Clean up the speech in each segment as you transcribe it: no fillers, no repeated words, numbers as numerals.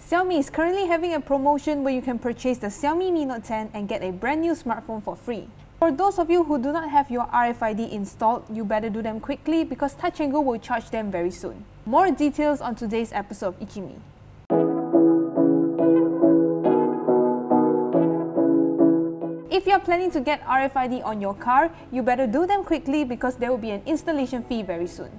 Xiaomi is currently having a promotion where you can purchase the Xiaomi Mi Note 10 and get a brand new smartphone for free. For those of you who do not have your RFID installed, you better do them quickly because Touch & Go will charge them very soon. More details on today's episode of ICYMI. If you are planning to get RFID on your car, you better do them quickly because there will be an installation fee very soon.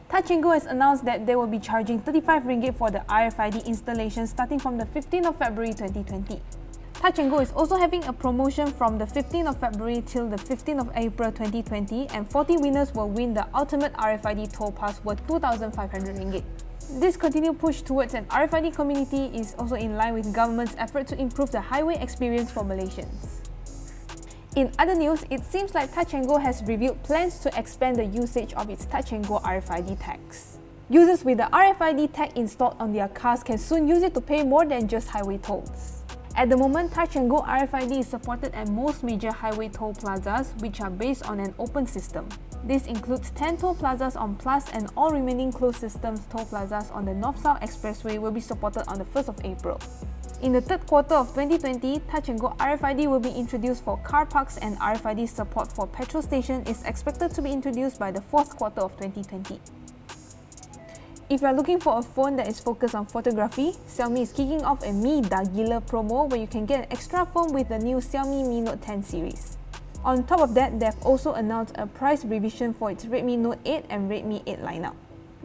Touch & Go has announced that they will be charging 35 ringgit for the RFID installation starting from the 15th of February 2020. Touch & Go is also having a promotion from the 15th of February till the 15th of April 2020, and 40 winners will win the ultimate RFID toll pass worth 2,500 ringgit. This continued push towards an RFID community is also in line with government's effort to improve the highway experience for Malaysians. In other news, it seems like Touch & Go has revealed plans to expand the usage of its Touch & Go RFID tags. Users with the RFID tag installed on their cars can soon use it to pay more than just highway tolls. At the moment, Touch & Go RFID is supported at most major highway toll plazas, which are based on an open system. This includes 10 toll plazas on Plus, and all remaining closed systems toll plazas on the North-South Expressway will be supported on the 1st of April. In the third quarter of 2020, Touch & Go RFID will be introduced for car parks, and RFID support for petrol stations is expected to be introduced by the fourth quarter of 2020. If you are looking for a phone that is focused on photography, Xiaomi is kicking off a Mi Dah Gila promo where you can get an extra phone with the new Xiaomi Mi Note 10 series. On top of that, they have also announced a price revision for its Redmi Note 8 and Redmi 8 lineup.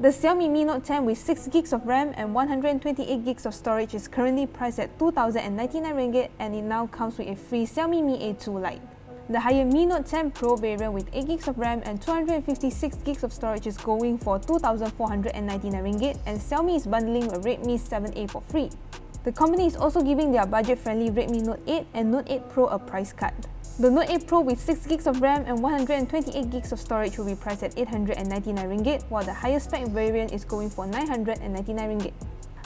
The Xiaomi Mi Note 10 with 6GB of RAM and 128GB of storage is currently priced at 2,099 ringgit, and it now comes with a free Xiaomi Mi A2 Lite. The higher Mi Note 10 Pro variant with 8GB of RAM and 256GB of storage is going for 2,499 ringgit, and Xiaomi is bundling a Redmi 7A for free. The company is also giving their budget-friendly Redmi Note 8 and Note 8 Pro a price cut. The Note 8 Pro with 6GB of RAM and 128GB of storage will be priced at 899 ringgit, while the higher spec variant is going for 999 ringgit.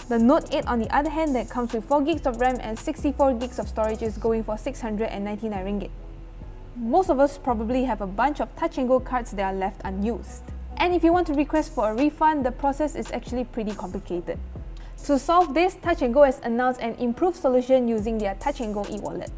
The Note 8 on the other hand, that comes with 4GB of RAM and 64GB of storage is going for 699 ringgit. Most of us probably have a bunch of Touch & Go cards that are left unused. And if you want to request for a refund, the process is actually pretty complicated. To solve this, Touch & Go has announced an improved solution using their Touch & Go e-wallet.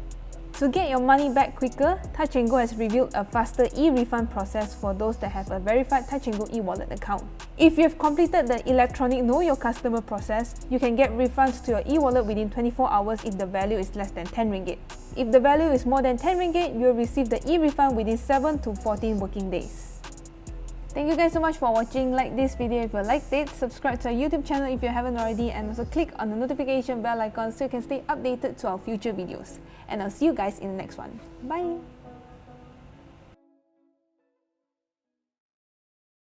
To get your money back quicker, Touch & Go has revealed a faster e-refund process for those that have a verified Touch & Go e-wallet account. If you have completed the electronic Know Your Customer process, you can get refunds to your e-wallet within 24 hours if the value is less than 10 ringgit. If the value is more than 10 ringgit, you will receive the e-refund within 7 to 14 working days. Thank you guys so much for watching. Like this video if you liked it, subscribe to our YouTube channel if you haven't already, and also click on the notification bell icon so you can stay updated to our future videos. And I'll see you guys in the next one. Bye!